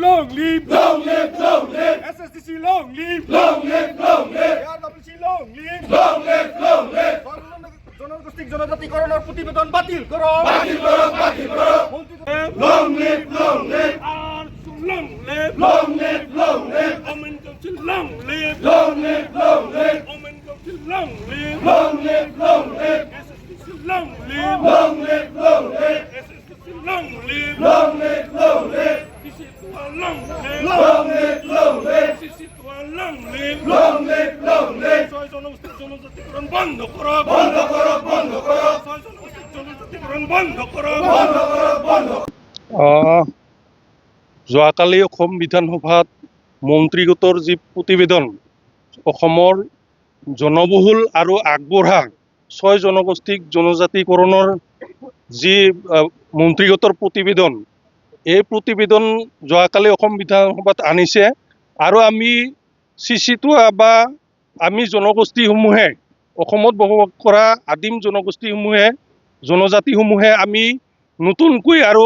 Long live, long live, long live. SSDC long live, long live, long live. RWC long live, long live, long live. জনগোষ্ঠী জনজাতিকরণের প্রতিবেদন বাতিল করো, বাতিল করো, বাতিল করো। Long live, long live. Long live, long live, long live. Omen Council long live, long live, long live. Omen Council long live, long live, long live. SSDC long live, long live, long live. SSDC long live, long live, long live. Long live, long live, long live. Long live, long live, long live. জনজাতিকরণ বন্ধ করো, বন্ধ করো, বন্ধ করো। জনজাতিকরণ বন্ধ করো, বন্ধ করো, বন্ধ। যোৱাকালি অসম বিধানসভাত মন্ত্ৰীগোটৰ যি প্ৰতিবেদন অসমৰ জনবহুল আৰু আগবঢ়া 6 জনগোষ্ঠীক জনজাতিকৰণৰ যি মন্ত্ৰীগোটৰ প্ৰতিবেদন, এই প্ৰতিবেদন যোৱাকালি অসম বিধানসভাত আনিছে আৰু আমি চিচিটোৱা বা আমি জনগোষ্ঠীসমূহে অসমত বসবাস কৰা আদিম জনগোষ্ঠীসমূহে জনজাতিসমূহে আমি নতুনকৈ আৰু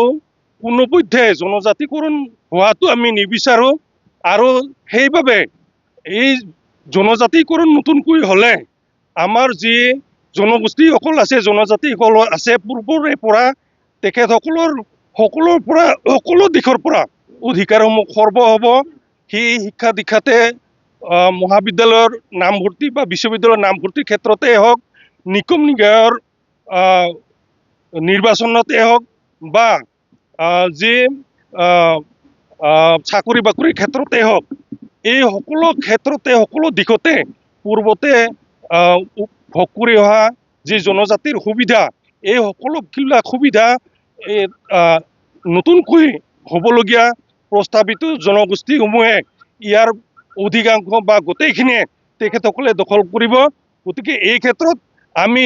কোনোপধ্যে জনজাতিকৰণ হোৱাটো আমি নিবিচাৰোঁ আৰু সেইবাবে এই জনজাতিকৰণ নতুনকৈ হ'লে আমাৰ যি জনগোষ্ঠীসকল আছে জনজাতিসকল আছে পূৰ্বৰে পৰা তেখেতসকলৰ সকলো দিশৰ পৰা অধিকাৰসমূহ সৰ্ব হ'ব। সেই শিক্ষা দীক্ষাতে মহাবিদ্যালয়ৰ নামভৰ্তি বা বিশ্ববিদ্যালয়ৰ নামভৰ্তিৰ ক্ষেত্ৰতে হওক, নিগম নিকায়ৰ নিৰ্বাচনতে হওক বা যি চাকৰি বাকৰিৰ ক্ষেত্ৰতে হওক, এই সকলো ক্ষেত্ৰতে সকলো দিশতে পূৰ্বতে ভোগ কৰি অহা যি জনজাতিৰ সুবিধা, এই সকলোবিলাক সুবিধা নতুনকৈ হ'বলগীয়া প্ৰস্তাৱিত জনগোষ্ঠীসমূহে ইয়াৰ অধিকাংশ বা গোটেইখিনিয়ে তেখেতসকলে দখল কৰিব। গতিকে এই ক্ষেত্ৰত আমি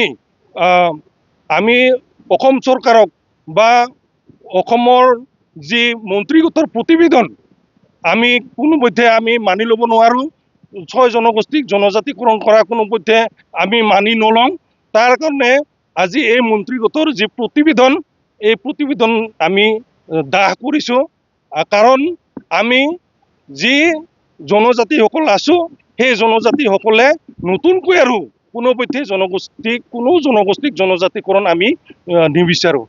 অসম চৰকাৰক বা অসমৰ যি মন্ত্ৰীগোটৰ প্ৰতিবেদন আমি কোনোপধ্যে আমি মানি ল'ব নোৱাৰোঁ। 6 জনগোষ্ঠীক জনজাতিকৰণ কৰা কোনোপধ্যে আমি মানি নলওঁ। তাৰ কাৰণে আজি এই মন্ত্ৰীগোটৰ যি প্ৰতিবেদন, এই প্ৰতিবেদন আমি দাহ কৰিছোঁ। কাৰণ আমি যি জনজাতিসকল আছোঁ, সেই জনজাতিসকলে নতুনকৈ আৰু কোনো জনগোষ্ঠীক জনজাতিকৰণ আমি নিবিচাৰোঁ।